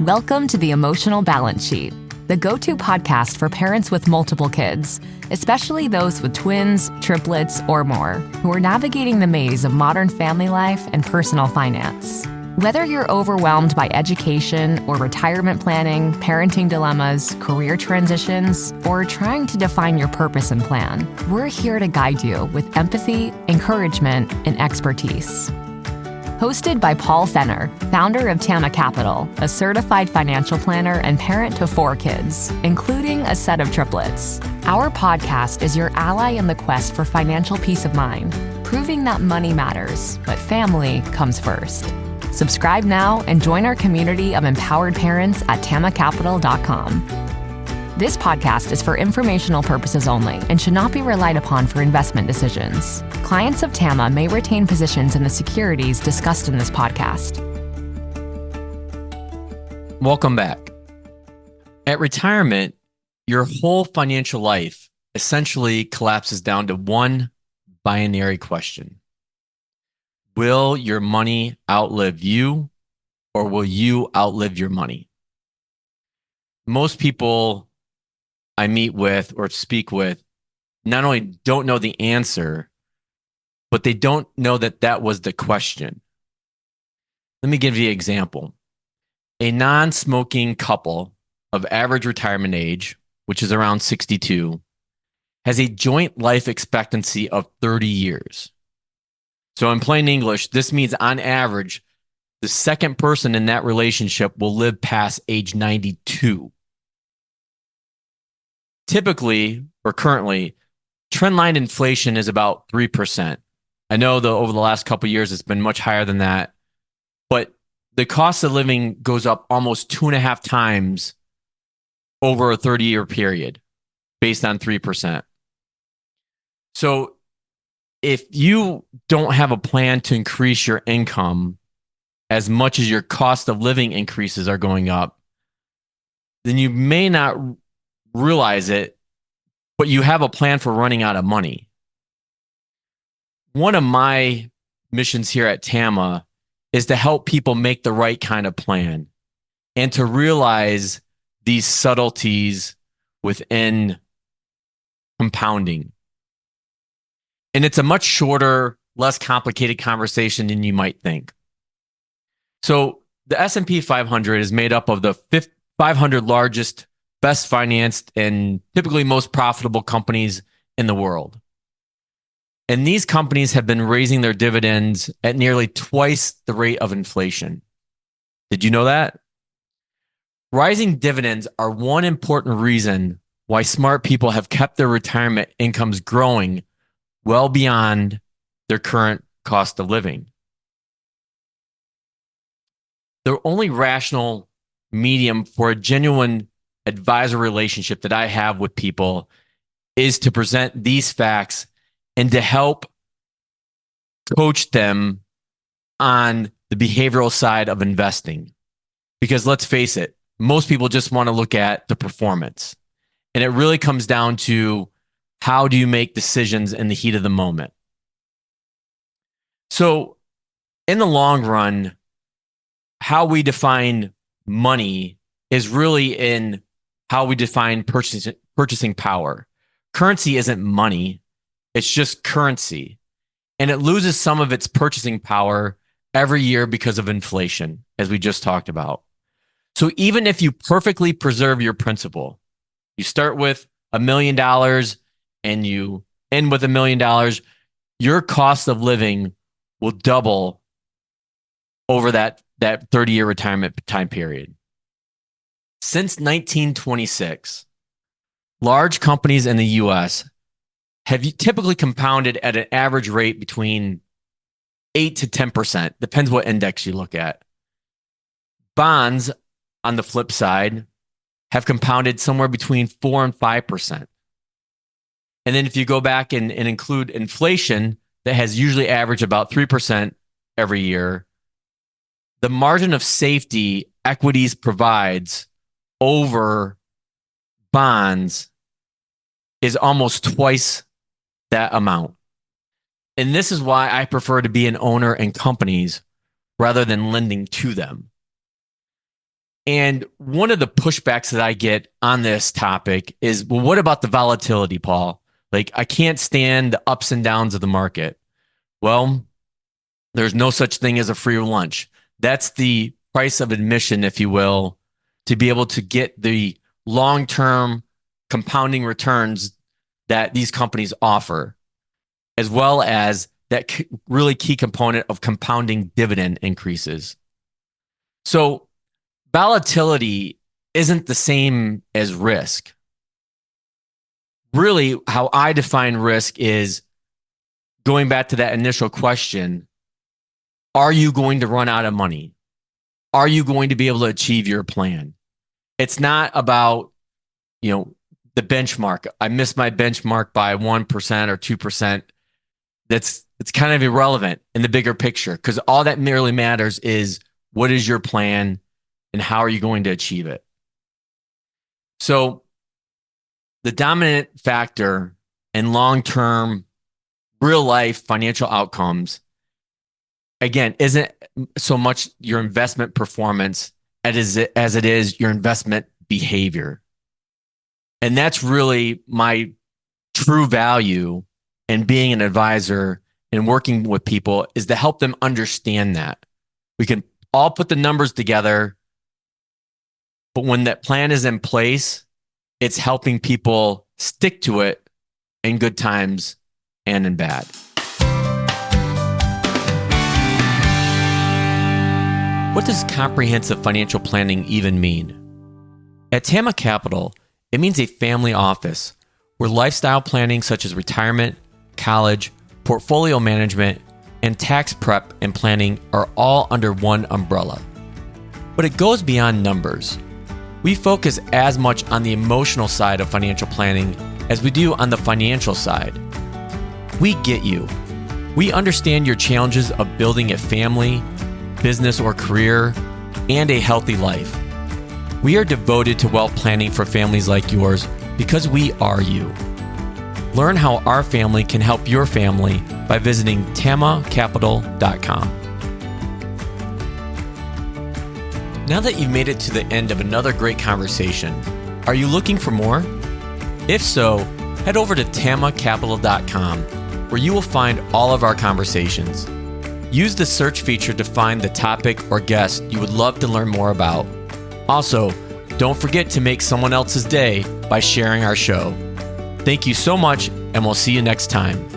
Welcome to the Emotional Balance Sheet, the go-to podcast for parents with multiple kids, especially those with twins, triplets, or more, who are navigating the maze of modern family life and personal finance. Whether you're overwhelmed by education or retirement planning, parenting dilemmas, career transitions, or trying to define your purpose and plan, we're here to guide you with empathy, encouragement, and expertise. Hosted by Paul Fenner, founder of Tama Capital, a certified financial planner and parent to 4 kids, including a set of triplets. Our podcast is your ally in the quest for financial peace of mind, proving that money matters, but family comes first. Subscribe now and join our community of empowered parents at tamacapital.com. This podcast is for informational purposes only and should not be relied upon for investment decisions. Clients of Tama may retain positions in the securities discussed in this podcast. Welcome back. At retirement, your whole financial life essentially collapses down to one binary question. Will your money outlive you, or will you outlive your money? Most people I meet with or speak with not only don't know the answer, but they don't know that that was the question. Let me give you an example. A non-smoking couple of average retirement age, which is around 62, has a joint life expectancy of 30 years. So in plain English, this means on average, the second person in that relationship will live past age 92. Typically, or currently, trendline inflation is about 3%. I know over the last couple of years, it's been much higher than that. But the cost of living goes up almost 2.5 times over a 30-year period based on 3%. So if you don't have a plan to increase your income as much as your cost of living increases are going up, then you may not realize it, but you have a plan for running out of money. One of my missions here at Tama is to help people make the right kind of plan and to realize these subtleties within compounding. And it's a much shorter, less complicated conversation than you might think. So the S&P 500 is made up of the 500 largest, best financed, and typically most profitable companies in the world. And these companies have been raising their dividends at nearly twice the rate of inflation. Did you know that? Rising dividends are one important reason why smart people have kept their retirement incomes growing well beyond their current cost of living. The only rational medium for a genuine advisor relationship that I have with people is to present these facts and to help coach them on the behavioral side of investing. Because let's face it, most people just want to look at the performance. And it really comes down to how do you make decisions in the heat of the moment. So in the long run, how we define money is really in how we define purchasing power. Currency isn't money. It's just currency. And it loses some of its purchasing power every year because of inflation, as we just talked about. So even if you perfectly preserve your principal, you start with $1 million and you end with $1 million, your cost of living will double over that 30-year retirement time period. Since 1926, large companies in the U.S. have typically compounded at an average rate between 8 to 10%. Depends what index you look at. Bonds, on the flip side, have compounded somewhere between 4 and 5%. And then if you go back and include inflation, that has usually averaged about 3% every year, the margin of safety equities provides over bonds is almost twice that amount. And this is why I prefer to be an owner in companies rather than lending to them. And one of the pushbacks that I get on this topic is, well, what about the volatility, Paul? Like, I can't stand the ups and downs of the market. Well, there's no such thing as a free lunch. That's the price of admission, if you will, to be able to get the long-term compounding returns that these companies offer, as well as that really key component of compounding dividend increases. So volatility isn't the same as risk. Really, how I define risk is going back to that initial question, are you going to run out of money? Are you going to be able to achieve your plan? It's not about, the benchmark. I missed my benchmark by 1% or 2%. It's kind of irrelevant in the bigger picture, because all that merely matters is, what is your plan and how are you going to achieve it? So the dominant factor in long-term, real-life financial outcomes, again, isn't so much your investment performance as it is your investment behavior. And that's really my true value in being an advisor and working with people, is to help them understand that. We can all put the numbers together, but when that plan is in place, it's helping people stick to it in good times and in bad. What does comprehensive financial planning even mean? At Tama Capital, it means a family office where lifestyle planning such as retirement, college, portfolio management, and tax prep and planning are all under one umbrella. But it goes beyond numbers. We focus as much on the emotional side of financial planning as we do on the financial side. We get you. We understand your challenges of building a family, business or career, and a healthy life. We are devoted to wealth planning for families like yours because we are you. Learn how our family can help your family by visiting tamacapital.com. Now that you've made it to the end of another great conversation, are you looking for more? If so, head over to tamacapital.com, where you will find all of our conversations. Use the search feature to find the topic or guest you would love to learn more about. Also, don't forget to make someone else's day by sharing our show. Thank you so much, and we'll see you next time.